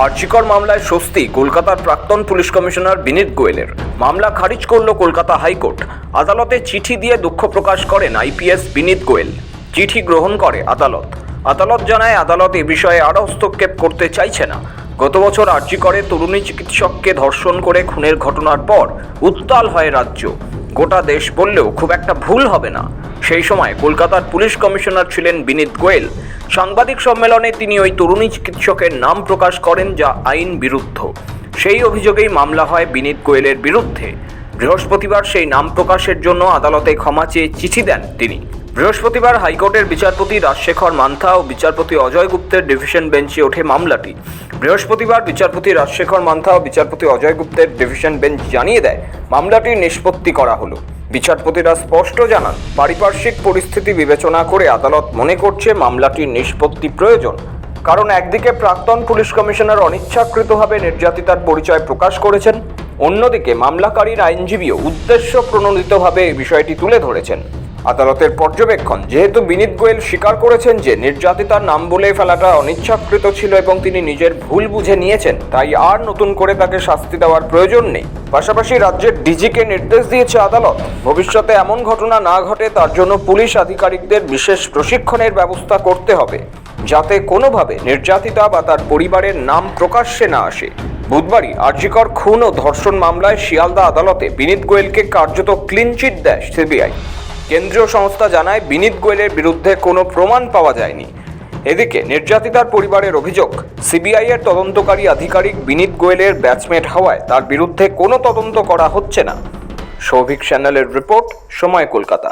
আরজিকর মামলায় স্বস্তি কলকাতার প্রাক্তন পুলিশ কমিশনার বিনীত গোয়েলের। মামলা খারিজ করল কলকাতা হাইকোর্ট। আদালতে চিঠি দিয়ে দুঃখ প্রকাশ করেন আইপিএস বিনীত গোয়েল। চিঠি গ্রহণ করে আদালত। আদালত জানায় আদালত এ বিষয়ে আর হস্তক্ষেপ করতে চাইছে না। গত বছর আরজিকরে তরুণী চিকিৎসককে ধর্ষণ করে খুনের ঘটনার পর উত্তাল হয় রাজ্য। গোটা দেশ বললেও খুব একটা ভুল হবে না। সেই সময় কলকাতার পুলিশ কমিশনার ছিলেন বিনীত গোয়েল। সাংবাদিক সম্মেলনে তিনি ওই তরুণী চিকিৎসকের নাম প্রকাশ করেন, যা আইন বিরুদ্ধ। সেই অভিযোগেই মামলা হয় বিনীত গোয়েলের বিরুদ্ধে। বৃহস্পতিবার সেই নাম প্রকাশের জন্য আদালতে ক্ষমা চেয়ে চিঠি দেন তিনি। বৃহস্পতিবার হাইকোর্টের বিচারপতি রাজশেখর মান্থা ও বিচারপতি অজয় গুপ্তের ডিভিশন বেঞ্চে ওঠে মামলাটি। বৃহস্পতিবার বিচারপতি রাজশেখর মান্থা ও বিচারপতি অজয় গুপ্তের ডিভিশন বেঞ্চ জানিয়ে দেয় মামলাটির নিষ্পত্তি করা হলো। বিচারপতিরা স্পষ্ট জানান, পারিপার্শ্বিক পরিস্থিতি বিবেচনা করে আদালত মনে করছে মামলাটির নিষ্পত্তি প্রয়োজন। কারণ একদিকে প্রাক্তন পুলিশ কমিশনার অনিচ্ছাকৃতভাবে নির্যাতিতার পরিচয় প্রকাশ করেছেন, অন্যদিকে মামলাকারীর আইনজীবীও উদ্দেশ্য প্রণোদিতভাবে এই বিষয়টি তুলে ধরেছেন। আদালতের পর্যবেক্ষণ, যেহেতু বিনীত গোয়েল স্বীকার করেছেন যে নির্যাতিতার নাম বলে ফেলাটা অনিচ্ছাকৃত ছিল এবং তিনি নিজের ভুল বুঝে নিয়েছেন, তাই আর নতুন করে তাকে শাস্তি দেওয়ার প্রয়োজন নেই। পাশাপাশি রাজ্যের ডিজিকে নির্দেশ দিয়েছে আদালত, ভবিষ্যতে এমন ঘটনা না ঘটে তার জন্য পুলিশ আধিকারিকদের বিশেষ প্রশিক্ষণের ব্যবস্থা করতে হবে, যাতে কোনোভাবে নির্যাতিতা বা তার পরিবারের নাম প্রকাশ্যে না আসে। বুধবারই আরজিকর খুন ও ধর্ষণ মামলায় শিয়ালদা আদালতে বিনীত গোয়েলকে কার্যত ক্লিনচিট দেয় সিবিআই। কেন্দ্রীয় সংস্থা জানায়, বিনীত গোয়েলের বিরুদ্ধে কোনো প্রমাণ পাওয়া যায়নি। এদিকে নির্যাতিতার পরিবারের অভিযোগ, সিবিআই এর তদন্তকারী আধিকারিক বিনীত গোয়েলের ব্যাচমেট হওয়ায় তার বিরুদ্ধে কোনো তদন্ত করা হচ্ছে না। সৌভিক স্যান্যালের রিপোর্ট, সময় কলকাতা।